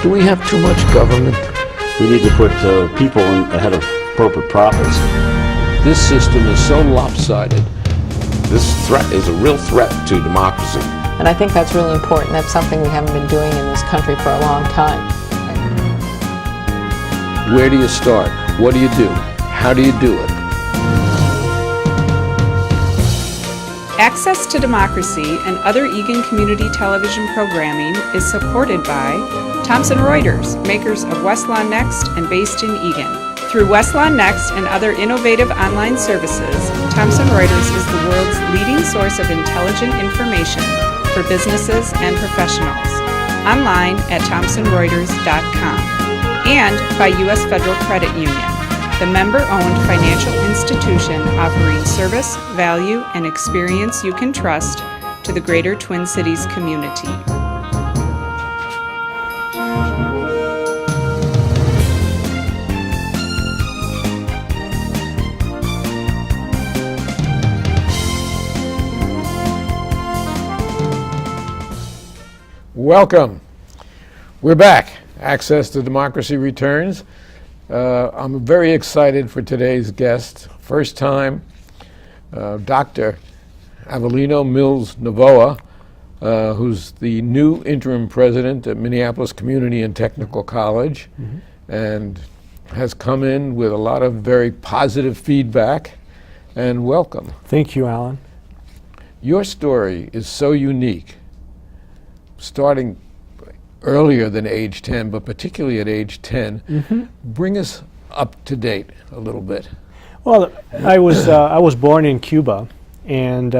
Do we have too much government? We need to put people ahead of corporate profits. This system is so lopsided. This threat is a real threat to democracy. And I think that's really important. That's something we haven't been doing in this country for a long time. Where do you start? What do you do? How do you do it? Access to Democracy and other Eagan community television programming is supported by Thomson Reuters, makers of Westlaw Next and based in Eagan. Through Westlaw Next and other innovative online services, Thomson Reuters is the world's leading source of intelligent information for businesses and professionals. Online at thomsonreuters.com. And by U.S. Federal Credit Union, the member-owned financial institution offering service, value, and experience you can trust to the greater Twin Cities community. Welcome. We're back. Access to Democracy returns. I'm very excited for today's guest. First time, Dr. Avelino Mills-Novoa, who's the new interim president at Minneapolis Community and Technical College, and has come in with a lot of very positive feedback. And welcome. Thank you, Alan. Your story is so unique, starting earlier than age 10, but particularly at age 10. Bring us up to date a little bit. Well, I was born in Cuba, and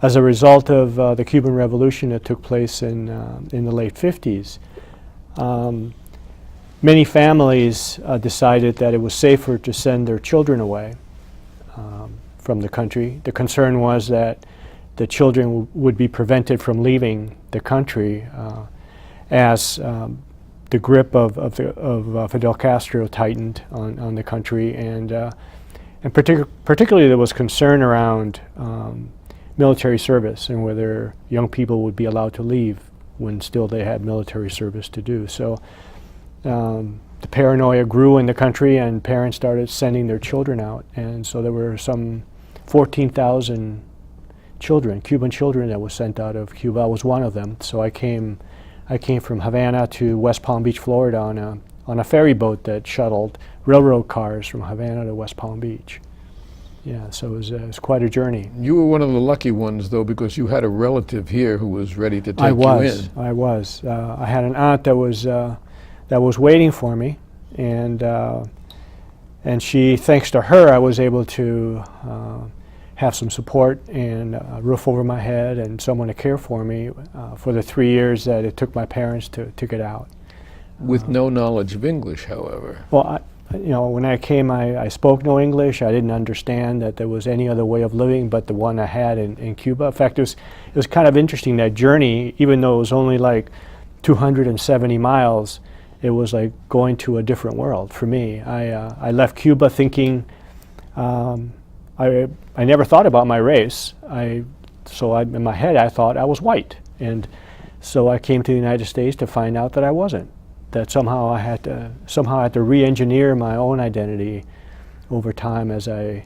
as a result of the Cuban Revolution that took place in the late 50s, many families decided that it was safer to send their children away from the country. The concern was that the children would be prevented from leaving the country as the grip of Fidel Castro tightened on the country, and particularly there was concern around military service and whether young people would be allowed to leave when still they had military service to do. So the paranoia grew in the country, and parents started sending their children out, and so there were some 14,000 children, Cuban children, that was sent out of Cuba. I was one of them. So I came from Havana to West Palm Beach, Florida on a ferry boat that shuttled railroad cars from Havana to West Palm Beach. Yeah, so it was quite a journey. You were one of the lucky ones, though, because you had a relative here who was ready to take you in. I was. I had an aunt that was waiting for me, and she, thanks to her, I was able to have some support and a roof over my head and someone to care for me for the 3 years that it took my parents to get out. With no knowledge of English, however. Well, when I came, I spoke no English. I didn't understand that there was any other way of living but the one I had in Cuba. In fact, it was kind of interesting, that journey, even though it was only like 270 miles, it was like going to a different world for me. I left Cuba thinking, I never thought about my race. In my head I thought I was white, and so I came to the United States to find out that I wasn't. That somehow I had to re-engineer my own identity over time as I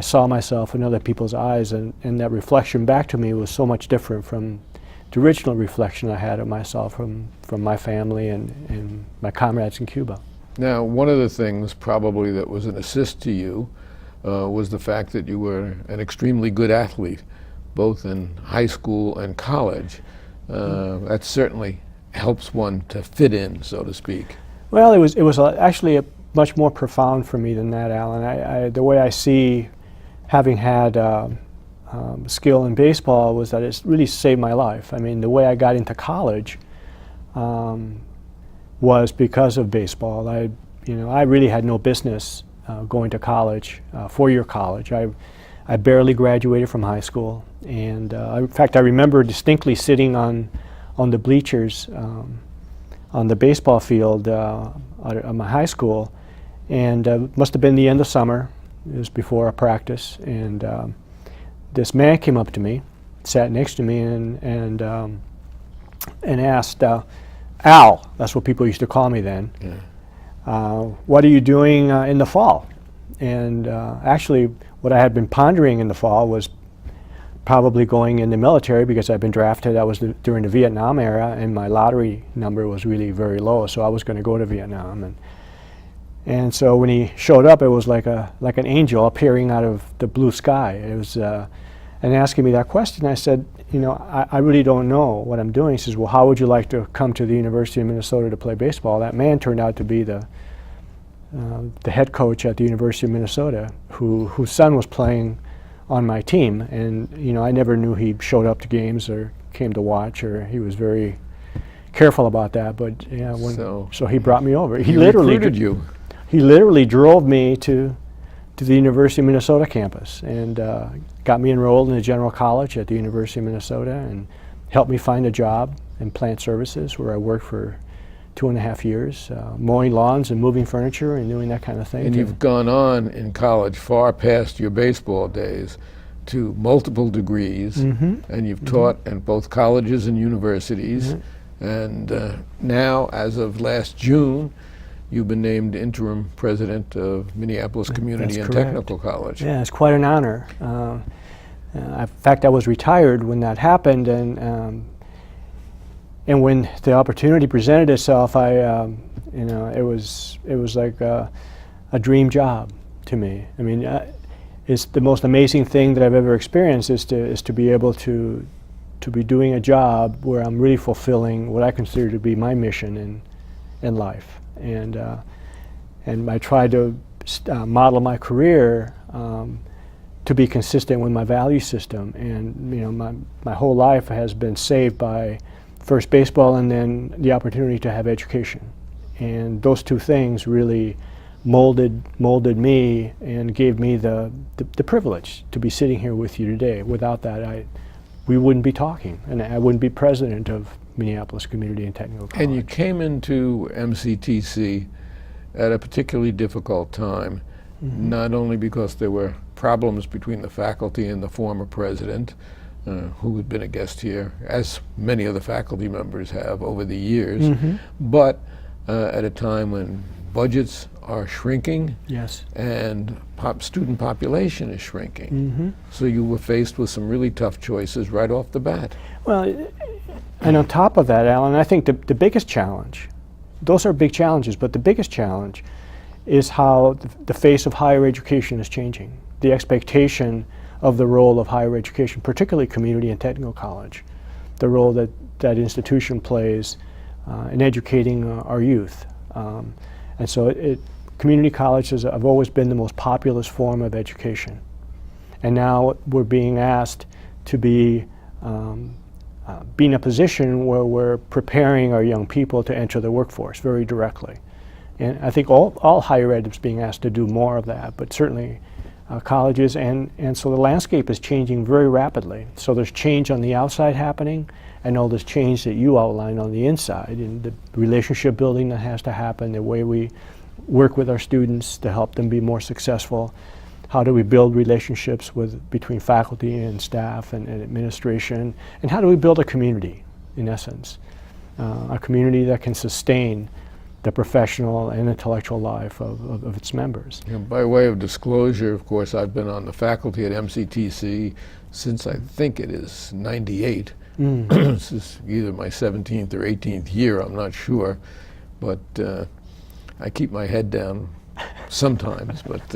saw myself in other people's eyes, and that reflection back to me was so much different from the original reflection I had of myself from my family and my comrades in Cuba. Now, one of the things probably that was an assist to you was the fact that you were an extremely good athlete, both in high school and college. That certainly helps one to fit in, so to speak. Well, it was actually much more profound for me than that, Alan. The way I see having had skill in baseball was that it's really saved my life. I mean, the way I got into college was because of baseball. I really had no business going to college, four-year college. I barely graduated from high school, and in fact, I remember distinctly sitting on the bleachers on the baseball field at my high school, and it must have been the end of summer. It was before a practice, and this man came up to me, sat next to me, and asked, Al, that's what people used to call me then. What are you doing in the fall? And actually, what I had been pondering in the fall was probably going in the military, because I'd been drafted. That was during the Vietnam era, and my lottery number was really very low, so I was going to go to Vietnam. And so when he showed up, it was like an angel appearing out of the blue sky. It was, and asking me that question, I said, you know, I really don't know what I'm doing. He says, well, how would you like to come to the University of Minnesota to play baseball? That man turned out to be the head coach at the University of Minnesota, whose son was playing on my team. And you know, I never knew he showed up to games or came to watch, or he was very careful about that. But yeah, so he brought me over. He literally recruited you. He literally drove me to the University of Minnesota campus and got me enrolled in the general college at the University of Minnesota and helped me find a job in plant services, where I worked for 2.5 years, mowing lawns and moving furniture and doing that kind of thing. And you've gone on in college far past your baseball days to multiple degrees, and you've taught in both colleges and universities, and now, as of last June, you've been named interim president of Minneapolis Community and Technical College. Yeah, it's quite an honor. In fact, I was retired when that happened, and when the opportunity presented itself, you know, it was like a dream job to me. I mean, it's the most amazing thing that I've ever experienced is to be able to be doing a job where I'm really fulfilling what I consider to be my mission in life. And I tried to model my career to be consistent with my value system. And you know, my whole life has been saved by first baseball and then the opportunity to have education. And those two things really molded me and gave me the privilege to be sitting here with you today. Without that, we wouldn't be talking, and I wouldn't be president of Minneapolis Community and Technical College. And you came into MCTC at a particularly difficult time, not only because there were problems between the faculty and the former president, who had been a guest here, as many of the faculty members have over the years, but at a time when budgets are shrinking, and student population is shrinking. So you were faced with some really tough choices right off the bat. Well, and on top of that, Alan, I think the biggest challenge, those are big challenges, but the biggest challenge is how the face of higher education is changing. The expectation of the role of higher education, particularly community and technical college, the role that that institution plays in educating our youth. And so community colleges have always been the most populous form of education. And now we're being asked to be in a position where we're preparing our young people to enter the workforce very directly. And I think all higher ed is being asked to do more of that, but certainly colleges, and so the landscape is changing very rapidly. So there's change on the outside happening, and all this change that you outlined on the inside, and the relationship building that has to happen, the way we work with our students to help them be more successful. How do we build relationships between faculty and staff and administration? And how do we build a community, in essence? A community that can sustain the professional and intellectual life of its members. By way of disclosure, of course, I've been on the faculty at MCTC since I think it is 98. This is either my 17th or 18th year, I'm not sure. But I keep my head down sometimes. But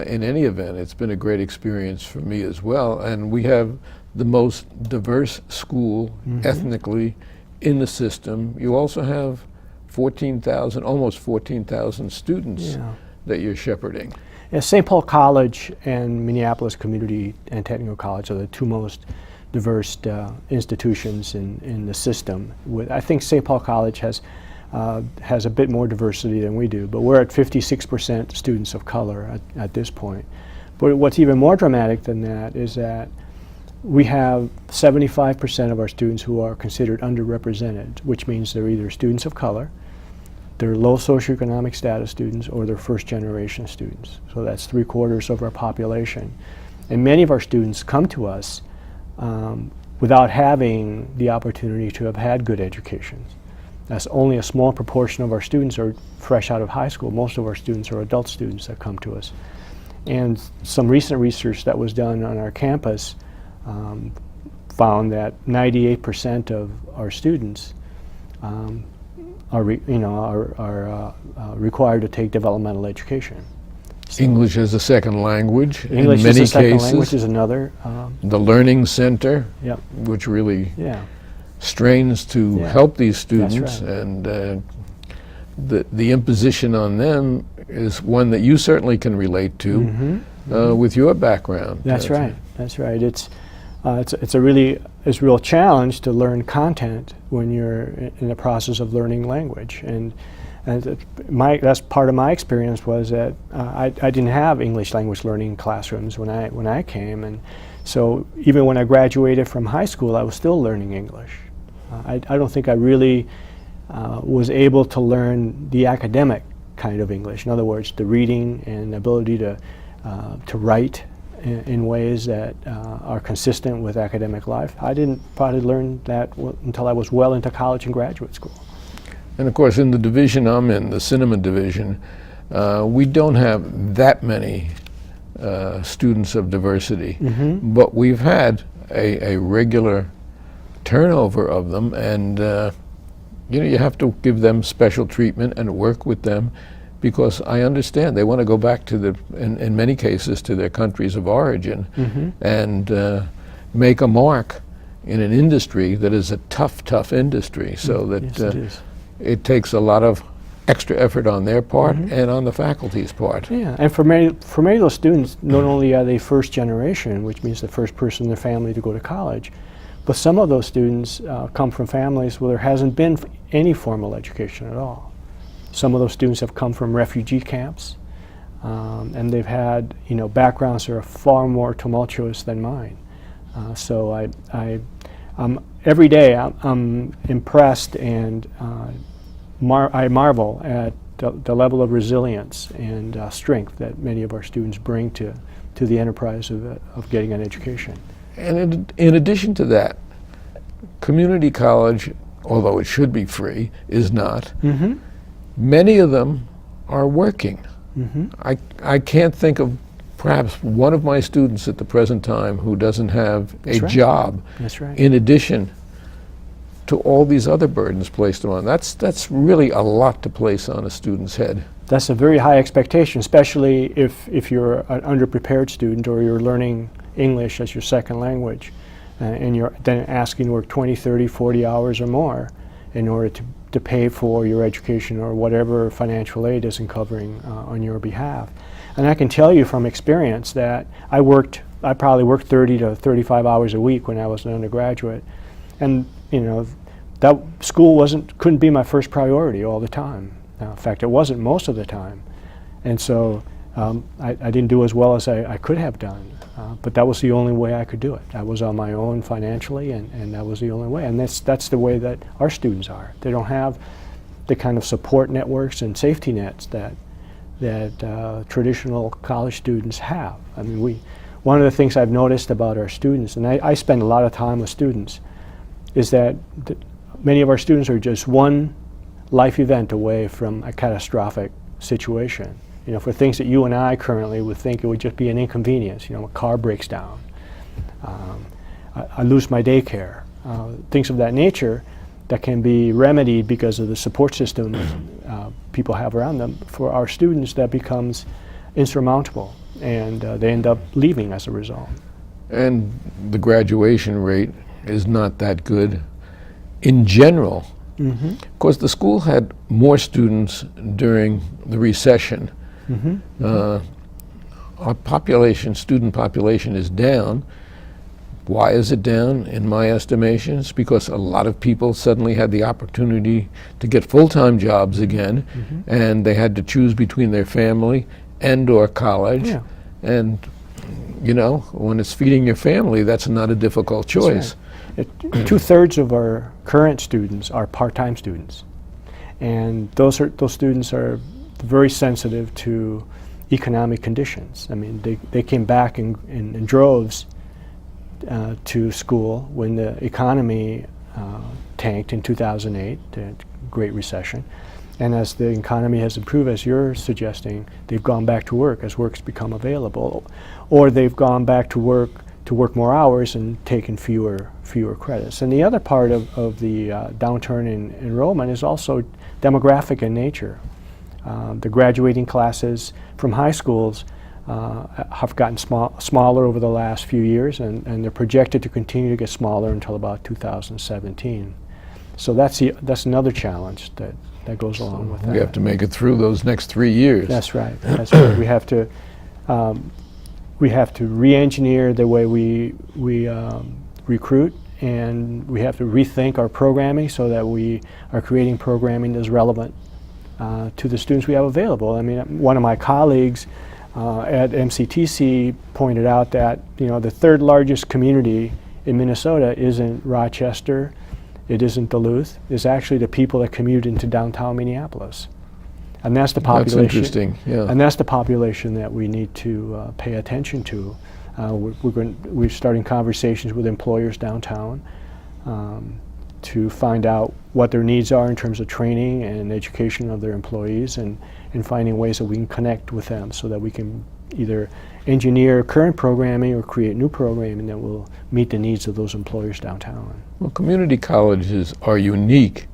in any event, it's been a great experience for me as well. And we have the most diverse school ethnically in the system. You also have 14,000, almost 14,000 students that you're shepherding. Yeah, St. Paul College and Minneapolis Community and Technical College are the two most diverse institutions in the system. I think St. Paul College has a bit more diversity than we do, but we're at 56% students of color at this point. But what's even more dramatic than that is that we have 75% of our students who are considered underrepresented, which means they're either students of color, they're low socioeconomic status students, or they're first-generation students. So that's 3/4 of our population. And many of our students come to us without having the opportunity to have had good educations. That's only a small proportion of our students are fresh out of high school. Most of our students are adult students that come to us. And some recent research that was done on our campus found that 98% of our students are required to take developmental education. So English as a second language English in many as a second cases. language is another. The Learning Center, Yep. which really Yeah. strains to Yeah. help these That's students, right. and the imposition on them is one that you certainly can relate to with your background. That's right. That's right. It's a real challenge to learn content when you're in the process of learning language. And that's part of my experience was that I didn't have English language learning classrooms when I came, and so even when I graduated from high school, I was still learning English. I don't think I really was able to learn the academic kind of English. In other words, the reading and ability to write in ways that are consistent with academic life. I didn't probably learn that until I was well into college and graduate school. And of course, in the division I'm in, the cinema division, we don't have that many students of diversity, but we've had a regular turnover of them, and you have to give them special treatment and work with them, because I understand they want to go back to in many cases, to their countries of origin and make a mark in an industry that is a tough industry, so that Yes, it is. it takes a lot of extra effort on their part and on the faculty's part. Yeah, and for many of those students, not only are they first generation, which means the first person in their family to go to college, but some of those students come from families where there hasn't been any formal education at all. Some of those students have come from refugee camps, and they've had backgrounds that are far more tumultuous than mine. So every day I'm impressed, and I marvel at the level of resilience and strength that many of our students bring to the enterprise of getting an education. And in addition to that, community college, although it should be free, is not. Many of them are working. I can't think of perhaps one of my students at the present time who doesn't have a job. That's right. In addition to all these other burdens placed on. That's really a lot to place on a student's head. That's a very high expectation, especially if you're an underprepared student or you're learning English as your second language, and you're then asking to work 20, 30, 40 hours or more in order to pay for your education or whatever financial aid isn't covering on your behalf. And I can tell you from experience that I probably worked 30 to 35 hours a week when I was an undergraduate, and that school couldn't be my first priority all the time. In fact, it wasn't most of the time, and so I didn't do as well as I could have done. But that was the only way I could do it. I was on my own financially, and that was the only way. And that's the way that our students are. They don't have the kind of support networks and safety nets that traditional college students have. I mean, one of the things I've noticed about our students, and I spend a lot of time with students, is that many of our students are just one life event away from a catastrophic situation. For things that you and I currently would think it would just be an inconvenience, a car breaks down, I lose my daycare, things of that nature that can be remedied because of the support system people have around them. For our students, that becomes insurmountable, and they end up leaving as a result. And the graduation rate is not that good in general. Of course, the school had more students during the recession. Our student population is down. Why is it down? In my estimation, it's because a lot of people suddenly had the opportunity to get full-time jobs again, and they had to choose between their family and or college. Yeah. And when it's feeding your family, that's not a difficult choice. That's right. 2/3 of our current students are part-time students, and those students are very sensitive to economic conditions. I mean, they came back in droves to school when the economy tanked in 2008, the Great Recession. And as the economy has improved, as you're suggesting, they've gone back to work as work's become available, or they've gone back to work more hours and taken fewer credits. And the other part of the downturn in enrollment is also demographic in nature. The graduating classes from high schools have gotten smaller over the last few years, and they're projected to continue to get smaller until about 2017. So that's another challenge that goes along with that. We have to make it through those next 3 years. That's right. That's right. We have to re-engineer the way we recruit, and we have to rethink our programming so that we are creating programming that's relevant to the students we have available. I mean, one of my colleagues at MCTC pointed out that the third largest community in Minnesota isn't Rochester, it isn't Duluth, it's actually the people that commute into downtown Minneapolis. And that's the population. That's interesting, yeah. And that's the population that we need to pay attention to. We're starting conversations with employers downtown to find out what their needs are in terms of training and education of their employees, and finding ways that we can connect with them so that we can either engineer current programming or create new programming that will meet the needs of those employers downtown. Well, community colleges are unique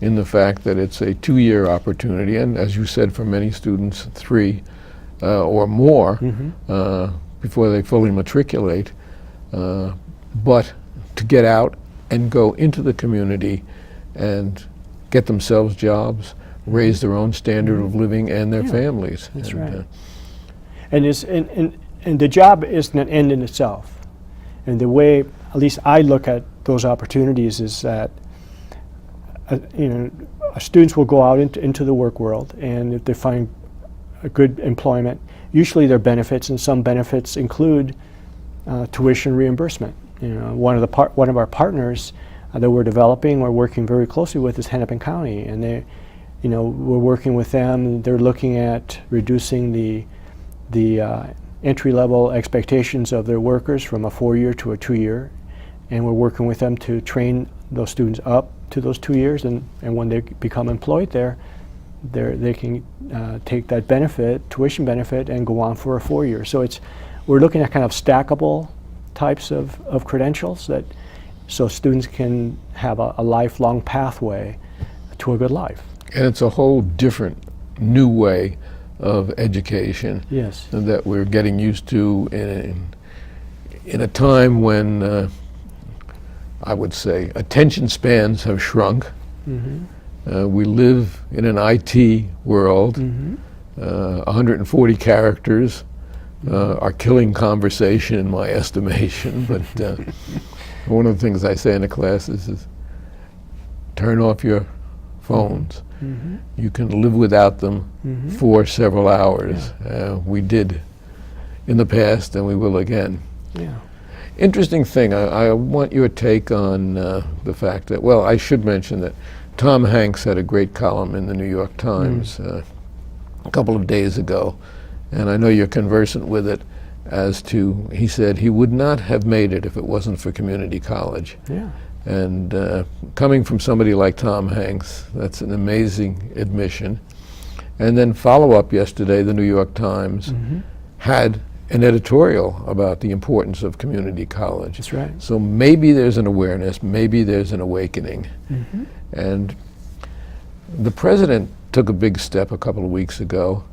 in the fact that it's a 2-year opportunity, and as you said, for many students, 3 or more before they fully matriculate. But to get out and go into the community and get themselves jobs, raise their own standard of living and their families. That's right. And the job isn't an end in itself. And the way, at least I look at those opportunities, is that students will go out into the work world, and if they find a good employment, usually there are benefits, and some benefits include tuition reimbursement. One of our partners that we're developing, we're working very closely with, is Hennepin County, and we're working with them. They're looking at reducing the entry-level expectations of their workers from a 4-year to a 2-year, and we're working with them to train those students up to those 2 years, and when they become employed there, they can take that benefit, tuition benefit, and go on for a 4-year. So we're looking at kind of stackable types of credentials so students can have a lifelong pathway to a good life. And it's a whole different, new way of education. Yes. That we're getting used to in a time when I would say attention spans have shrunk. We live in an IT world. 140 characters are killing conversation in my estimation, but one of the things I say in the classes is turn off your phones. You can live without them for several hours. We did in the past, and we will again. Yeah. Interesting thing, I want your take on the fact that, well, I should mention that Tom Hanks had a great column in the New York Times a couple of days ago, and I know you're conversant with it, as to, he said he would not have made it if it wasn't for community college. Yeah. And coming from somebody like Tom Hanks, that's an amazing admission. And then follow up yesterday, the New York Times had an editorial about the importance of community college. That's right. So maybe there's an awareness, maybe there's an awakening. And the president took a big step a couple of weeks ago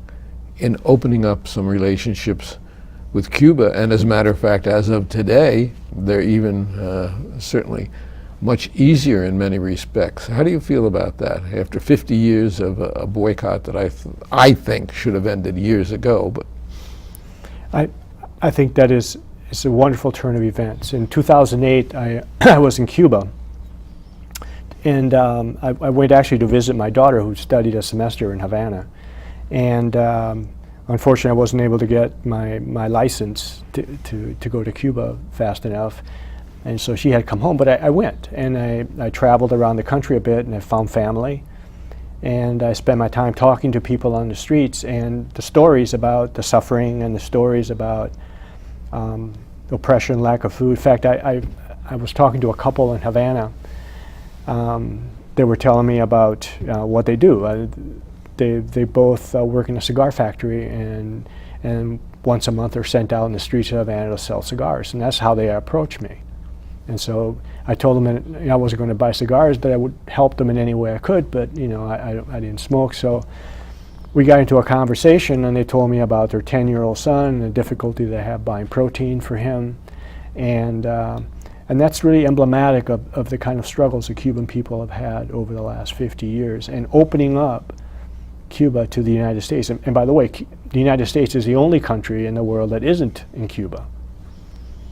in opening up some relationships with Cuba, and as a matter of fact, as of today, they're even certainly much easier in many respects. How do you feel about that after 50 years of a boycott that I think should have ended years ago? But I think that it's a wonderful turn of events. In 2008, I was in Cuba, and I went actually to visit my daughter, who studied a semester in Havana, and unfortunately I wasn't able to get my license to go to Cuba fast enough, and so she had come home, but I went, and I traveled around the country a bit, and I found family, and I spent my time talking to people on the streets, and the stories about the suffering and the stories about oppression, lack of food. In fact, I was talking to a couple in Havana. They were telling me about what they do. They both work in a cigar factory, and once a month are sent out in the streets of Havana to sell cigars, and that's how they approach me. And so I told them that I wasn't going to buy cigars, but I would help them in any way I could. But I didn't smoke, so we got into a conversation, and they told me about their 10-year-old son and the difficulty they have buying protein for him, and that's really emblematic of the kind of struggles the Cuban people have had over the last 50 years, and opening up Cuba to the United States. And by the way, the United States is the only country in the world that isn't in Cuba.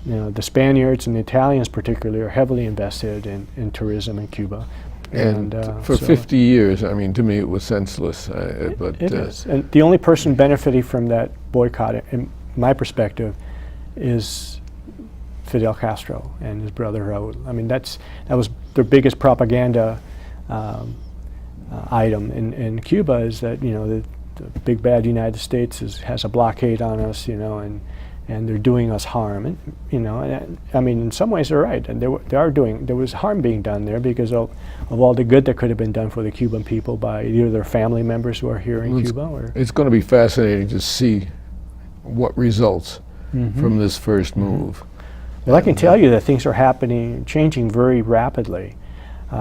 The Spaniards and the Italians particularly are heavily invested in tourism in Cuba. And for 50 years, I mean, to me it was senseless. But it is. And the only person benefiting from that boycott, in my perspective, is Fidel Castro and his brother Raul. I mean, that was their biggest propaganda item in Cuba, is that the big bad United States has a blockade on us, and they're doing us harm, and I mean, in some ways they're right, and there was harm being done there because of all the good that could have been done for the Cuban people by either their family members who are here in Cuba, or it's going to be fascinating to see what results from this first move. Well, I can tell you that things are changing very rapidly.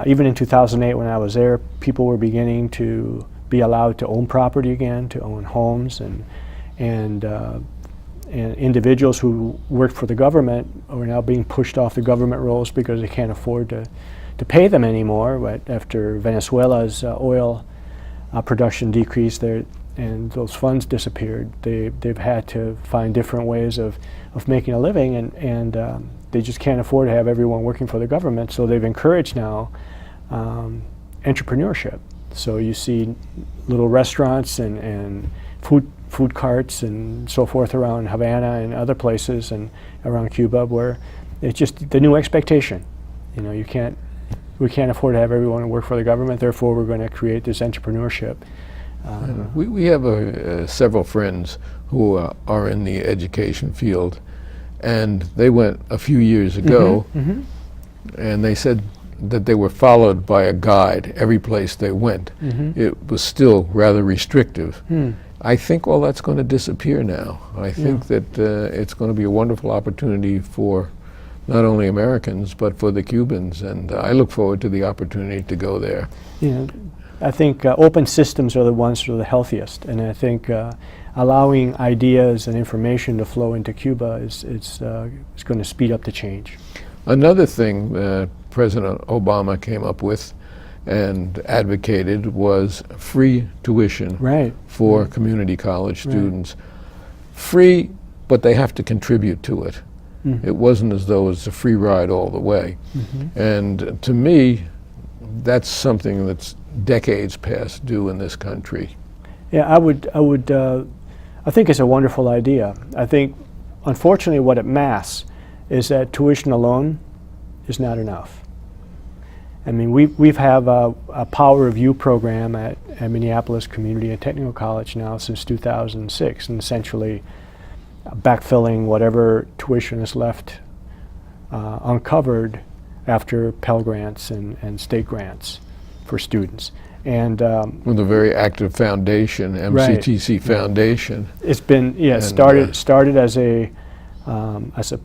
Even in 2008, when I was there, people were beginning to be allowed to own property again, to own homes, and individuals who worked for the government are now being pushed off the government rolls because they can't afford to pay them anymore. But after Venezuela's oil production decreased and those funds disappeared, they've had to find different ways of making a living, and they just can't afford to have everyone working for the government. So they've encouraged now entrepreneurship. So you see little restaurants and food carts and so forth around Havana and other places and around Cuba, where it's just the new expectation. We can't afford to have everyone work for the government, therefore we're going to create this entrepreneurship. We have several friends who are in the education field, and they went a few years ago, and they said that they were followed by a guide every place they went. It was still rather restrictive. I think all that's going to disappear now. I think that it's going to be a wonderful opportunity for not only Americans, but for the Cubans, and I look forward to the opportunity to go there. I think open systems are the ones that are the healthiest, and I think allowing ideas and information to flow into Cuba is going to speed up the change. Another thing President Obama came up with and advocated was free tuition for community college students. Free, but they have to contribute to it. It wasn't as though it's a free ride all the way. And to me, that's something that's decades past due in this country. Yeah, I think it's a wonderful idea. I think, unfortunately, what it masks is that tuition alone is not enough. I mean, we've have a Power Review program at Minneapolis Community and Technical College now since 2006, and essentially backfilling whatever tuition is left uncovered after Pell Grants and state grants for students. And with a very active foundation, MCTC Foundation. It's been started as a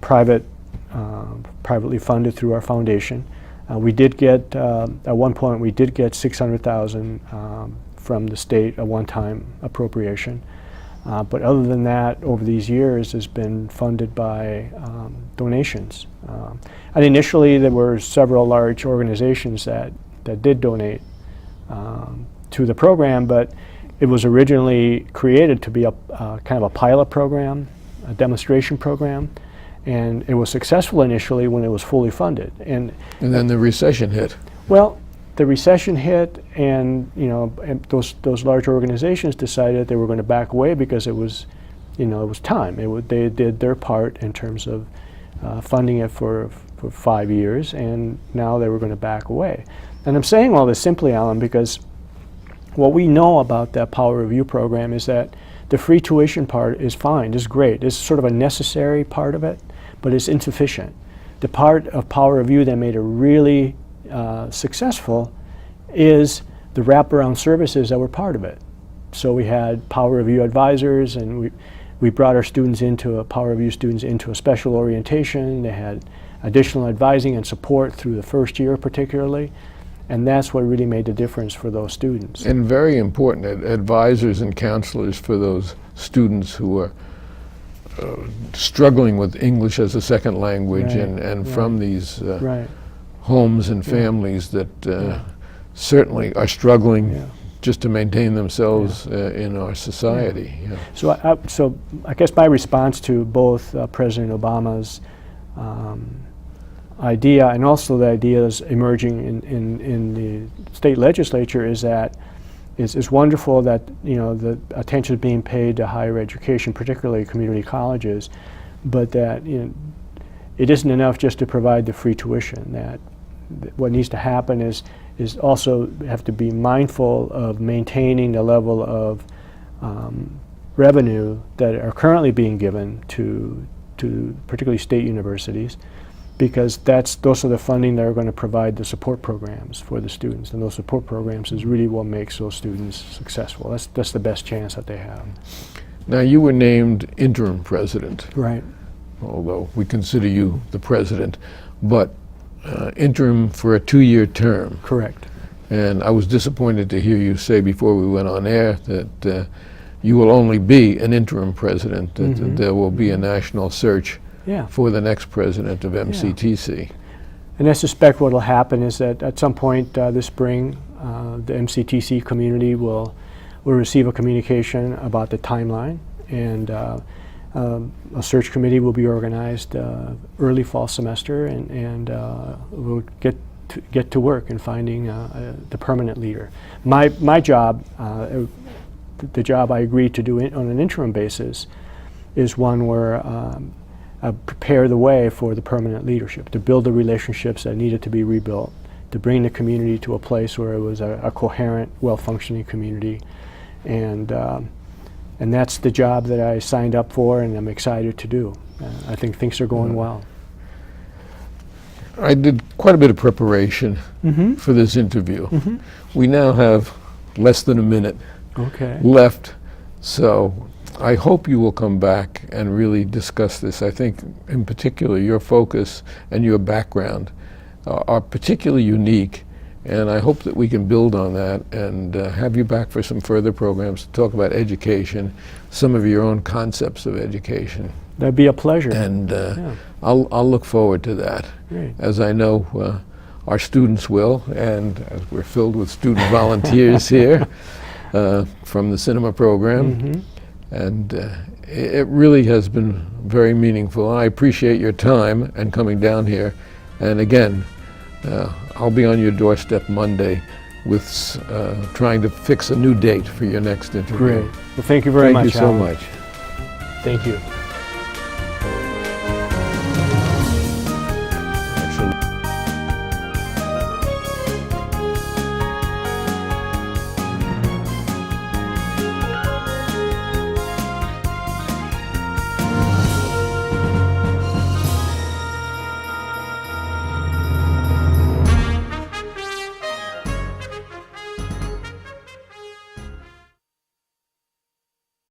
privately funded through our foundation. We did get at one point we did get $600,000 from the state, a one-time appropriation. But other than that, over these years, has been funded by donations. And initially, there were several large organizations that did donate to the program, but it was originally created to be a kind of a pilot program, a demonstration program, and it was successful initially when it was fully funded. And then the recession hit. Well, the recession hit, and and those large organizations decided they were going to back away because it was time. They did their part in terms of funding it for 5 years, and now they were going to back away. And I'm saying all this simply, Alan, because what we know about that Power Review program is that the free tuition part is fine, is great. It's sort of a necessary part of it, but it's insufficient. The part of Power Review that made it really successful is the wraparound services that were part of it. So we had Power Review advisors, and we brought our students into Power Review students into a special orientation. They had additional advising and support through the first year particularly, and that's what really made the difference for those students. And very important, advisors and counselors for those students who are struggling with English as a second language, Right, and right. from these Right. homes and families that certainly are struggling Yeah. just to maintain themselves in our society. Yeah. So I guess my response to both President Obama's idea and also the ideas emerging in the state legislature is that it's wonderful that the attention is being paid to higher education, particularly community colleges, but that it isn't enough just to provide the free tuition. That what needs to happen is also have to be mindful of maintaining the level of revenue that are currently being given to particularly state universities, because those are the funding that are going to provide the support programs for the students, and those support programs is really what makes those students successful. That's the best chance that they have. Now, you were named interim president, Right. although we consider you the president, but interim for a 2-year term. Correct. And I was disappointed to hear you say before we went on air that you will only be an interim president, that there will be a national search Yeah. for the next president of MCTC. And I suspect what will happen is that at some point this spring, the MCTC community will receive a communication about the timeline, and a search committee will be organized early fall semester, and we'll get to work in finding the permanent leader. My job, the job I agreed to do on an interim basis, is one where prepare the way for the permanent leadership, to build the relationships that needed to be rebuilt, to bring the community to a place where it was a coherent, well-functioning community, and that's the job that I signed up for, and I'm excited to do. I think things are going well. I did quite a bit of preparation for this interview. We now have less than a minute Okay. left, so I hope you will come back and really discuss this. I think in particular your focus and your background are particularly unique, and I hope that we can build on that and have you back for some further programs to talk about education, some of your own concepts of education. That'd be a pleasure. And Yeah. I'll look forward to that, Great. as I know our students will, and as we're filled with student volunteers here from the cinema program. And it really has been very meaningful. I appreciate your time and coming down here. And again, I'll be on your doorstep Monday with trying to fix a new date for your next interview. Great. Well, thank you very much, Thank you so Alan. much. Thank you.